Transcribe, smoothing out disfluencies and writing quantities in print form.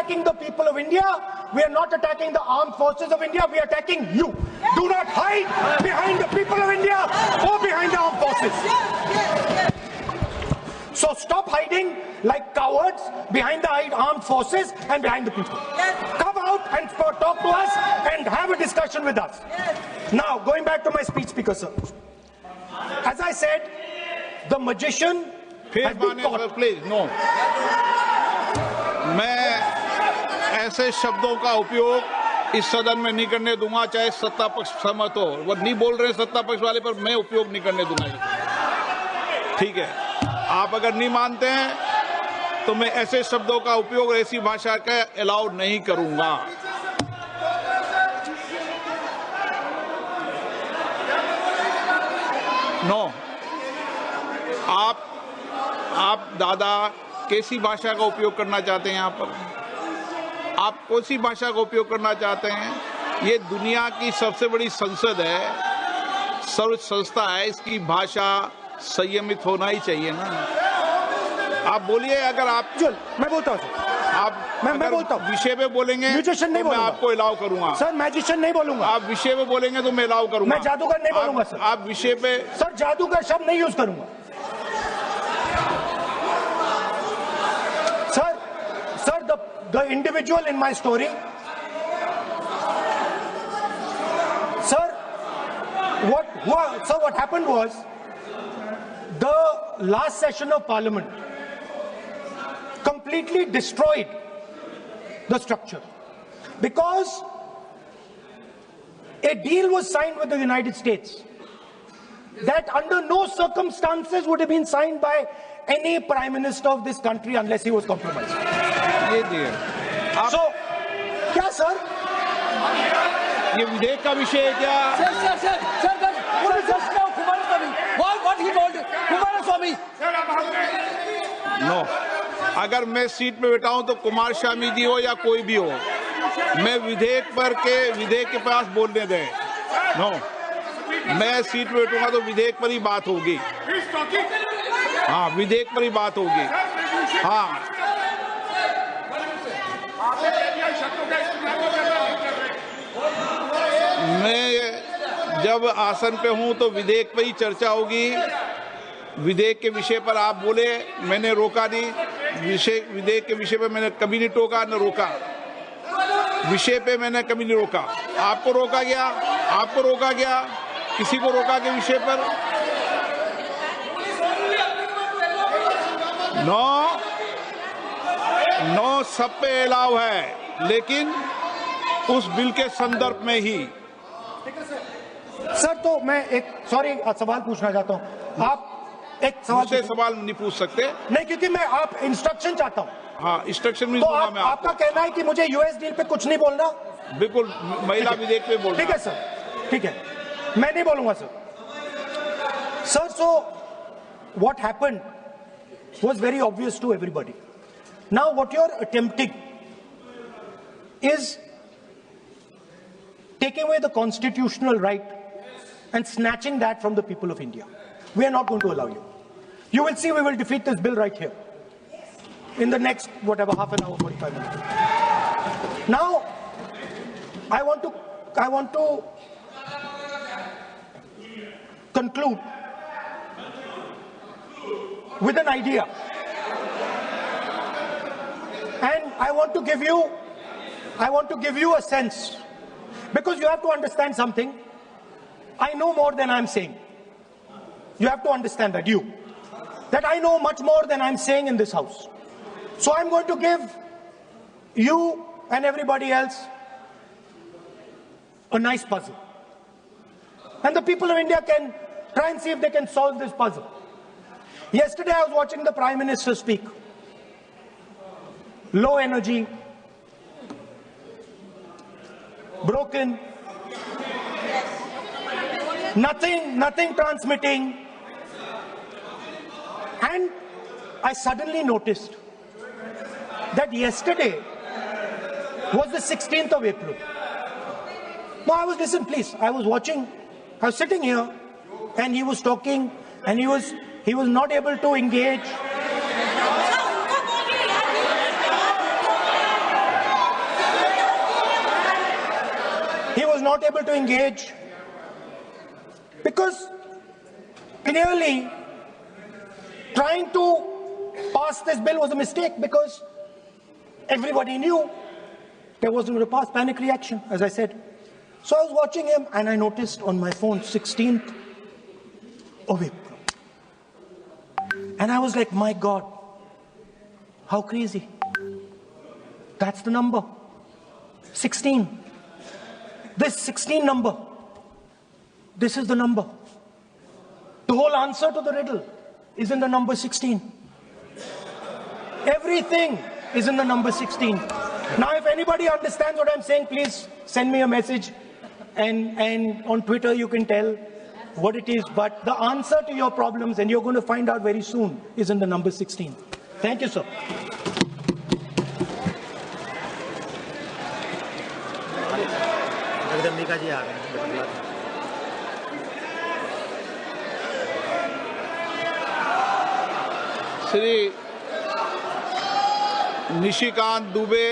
attacking the people of India. We are not attacking the armed forces of India. We are attacking you. Do not hide behind the people of India or behind the armed forces. So stop hiding like cowards behind the armed forces and behind the people. Come out and talk to us and have a discussion with us. Now, going back to my speech, Speaker sir. As I said, the magician has been caught. Please, no. मैं ऐसे शब्दों का उपयोग इस सदन में नहीं करने दूंगा, चाहे सत्ता पक्ष सहमत हो। वो नहीं बोल रहे सत्ता पक्ष वाले, पर मैं उपयोग नहीं करने दूंगा। ठीक है, आप अगर नहीं मानते हैं तो मैं ऐसे शब्दों का उपयोग, ऐसी भाषा का अलाउ नहीं करूंगा। नो, आप दादा कैसी भाषा का उपयोग करना चाहते हैं? यहाँ पर आप कौन सी भाषा का उपयोग करना चाहते हैं? ये दुनिया की सबसे बड़ी संसद है, सर्व संस्था है, इसकी भाषा संयमित होना ही चाहिए ना। आप बोलिए, अगर आप मैं बोलता हूँ आप मैं बोलता हूँ विषय पे बोलेंगे म्यूजिशियन नहीं तो मैं बोलूंगा। आपको अलाउ करूंगा। सर मैजिशियन नहीं बोलूंगा। आप विषय पे बोलेंगे तो मैं अलाउ करूंगा। मैं जादूगर नहीं बोलूंगा सर। आप विषय पे सर जादूगर शब्द नहीं यूज करूंगा। Sir, the individual in my story, sir, what happened was, the last session of Parliament completely destroyed the structure because a deal was signed with the United States that under no circumstances would have been signed by any prime minister of this country unless he was compromised. So, क्या sir? ये विधेयक का विषय है क्या? What he told Kumaraswamy? No, अगर मैं seat पे बैठा हूं तो कुमार स्वामी जी हो या कोई भी हो, मैं विधेयक के पास बोलने दें। नो, मैं सीट पे बैठूंगा तो विधेयक पर ही बात होगी। हाँ, विधेयक पर ही बात होगी। हाँ, मैं जब आसन पे हूं तो विधेयक पर ही चर्चा होगी। विधेयक के विषय पर आप बोले, मैंने रोका नहीं। विधेयक के विषय पे मैंने कभी नहीं टोका न रोका। विषय पे मैंने कभी नहीं रोका। आपको रोका गया, किसी को रोका के विषय पर? नो, सब पे अलाउ है, लेकिन उस बिल के संदर्भ में ही। सर, तो मैं एक सवाल पूछना चाहता हूं। आप एक सवाल नहीं पूछ सकते। नहीं, क्योंकि मैं आप इंस्ट्रक्शन चाहता हूं। हाँ, इंस्ट्रक्शन भी तो दूंगा मैं आपका कहना है कि मुझे यूएस डील पे कुछ नहीं बोलना? बिल्कुल, महिला विधेयक पे बोलना। ठीक है सर, ठीक है, मैं नहीं बोलूंगा sir. Sir, so what happened was very obvious to everybody. Now what you're attempting is taking away the constitutional right and snatching that from the people of India. We are not going to allow you. You will see we will defeat this bill right here in the next, half an hour, 45 minutes. Now, I want to conclude with an idea. And I want to give you a sense, because you have to understand something. I know more than I'm saying. You have to understand that I know much more than I'm saying in this house. So I'm going to give you and everybody else a nice puzzle. And the people of India can try and see if they can solve this puzzle. Yesterday I was watching the Prime Minister speak. Low energy, broken, nothing transmitting. And I suddenly noticed that yesterday was the 16th of April. No, I was watching, I was sitting here and he was talking and he was not able to engage. not able to engage because clearly trying to pass this bill was a mistake because everybody knew there wasn't going to pass. Panic reaction, as I said. So I was watching him and I noticed on my phone 16th of April. And I was like, my God, how crazy. That's the number. 16. This 16 number. This is the number. The whole answer to the riddle is in the number 16. Everything is in the number 16. Now, if anybody understands what I'm saying, please send me a message. And on Twitter, you can tell what it is. But the answer to your problems, and you're going to find out very soon, is in the number 16. Thank you, sir. Jagdambika जी आ गए हैं। श्री निशिकांत दुबे